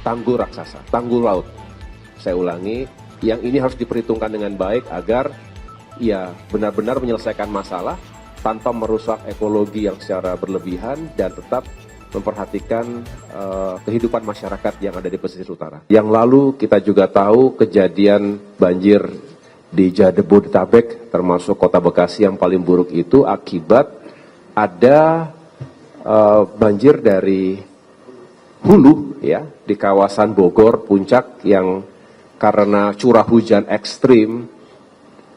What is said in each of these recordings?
tanggul raksasa, tanggul laut. Saya ulangi, yang ini harus diperhitungkan dengan baik agar ya benar-benar menyelesaikan masalah tanpa merusak ekologi yang secara berlebihan dan tetap memperhatikan kehidupan masyarakat yang ada di pesisir utara. Yang lalu kita juga tahu kejadian banjir di Jabodetabek termasuk kota Bekasi yang paling buruk itu akibat ada banjir dari hulu ya di kawasan Bogor Puncak yang karena curah hujan ekstrim,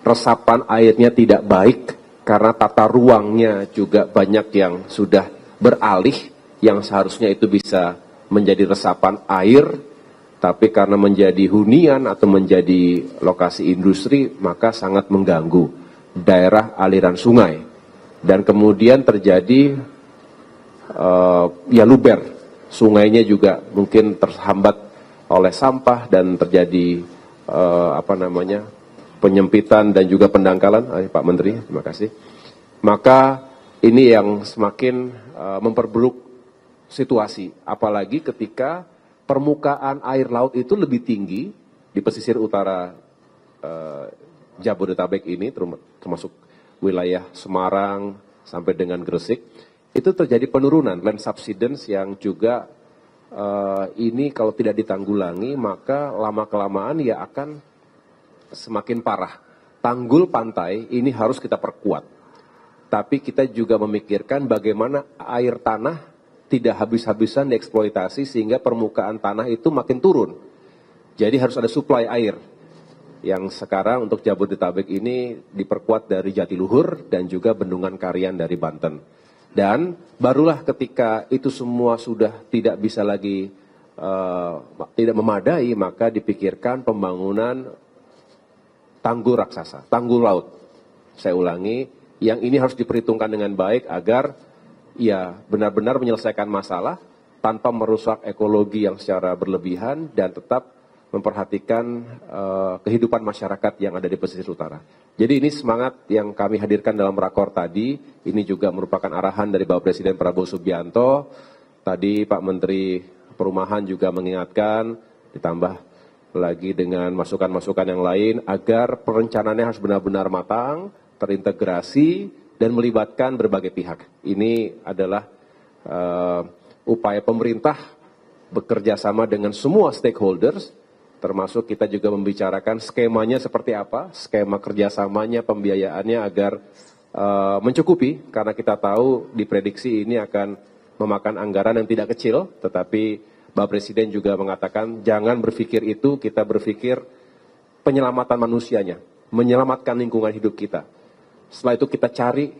resapan airnya tidak baik karena tata ruangnya juga banyak yang sudah beralih yang seharusnya itu bisa menjadi resapan air, tapi karena menjadi hunian atau menjadi lokasi industri maka sangat mengganggu daerah aliran sungai dan kemudian terjadi ya luber, sungainya juga mungkin terhambat oleh sampah dan terjadi penyempitan dan juga pendangkalan. Pak Menteri, terima kasih. Maka ini yang semakin memperburuk situasi, apalagi ketika permukaan air laut itu lebih tinggi di pesisir utara Jabodetabek ini, termasuk wilayah Semarang sampai dengan Gresik, itu terjadi penurunan land subsidence yang juga ini kalau tidak ditanggulangi maka lama-kelamaan ya akan semakin parah. Tanggul pantai ini harus kita perkuat, tapi kita juga memikirkan bagaimana air tanah tidak habis-habisan dieksploitasi sehingga permukaan tanah itu makin turun. Jadi harus ada suplai air yang sekarang untuk Jabodetabek ini diperkuat dari Jatiluhur dan juga Bendungan Karian dari Banten. Dan barulah ketika itu semua sudah tidak bisa lagi tidak memadai, maka dipikirkan pembangunan tanggul raksasa, tanggul laut. Saya ulangi, yang ini harus diperhitungkan dengan baik agar ya benar-benar menyelesaikan masalah tanpa merusak ekologi yang secara berlebihan dan tetap memperhatikan kehidupan masyarakat yang ada di pesisir utara. Jadi ini semangat yang kami hadirkan dalam rakor tadi, ini juga merupakan arahan dari Bapak Presiden Prabowo Subianto. Tadi Pak Menteri Perumahan juga mengingatkan, ditambah lagi dengan masukan-masukan yang lain, agar perencanaannya harus benar-benar matang, terintegrasi, dan melibatkan berbagai pihak. Ini adalah upaya pemerintah bekerja sama dengan semua stakeholders, termasuk kita juga membicarakan skemanya seperti apa, skema kerjasamanya, pembiayaannya agar mencukupi, karena kita tahu diprediksi ini akan memakan anggaran yang tidak kecil, tetapi Bapak Presiden juga mengatakan jangan berpikir itu, kita berpikir penyelamatan manusianya, menyelamatkan lingkungan hidup kita. Setelah itu kita cari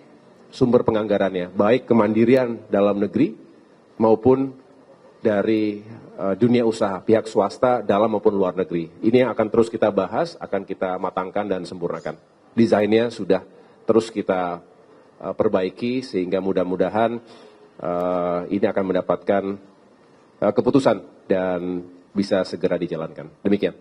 sumber penganggarannya, baik kemandirian dalam negeri maupun dari dunia usaha, pihak swasta dalam maupun luar negeri. Ini yang akan terus kita bahas, akan kita matangkan dan sempurnakan. Desainnya sudah terus kita perbaiki sehingga mudah-mudahan ini akan mendapatkan keputusan dan bisa segera dijalankan. Demikian.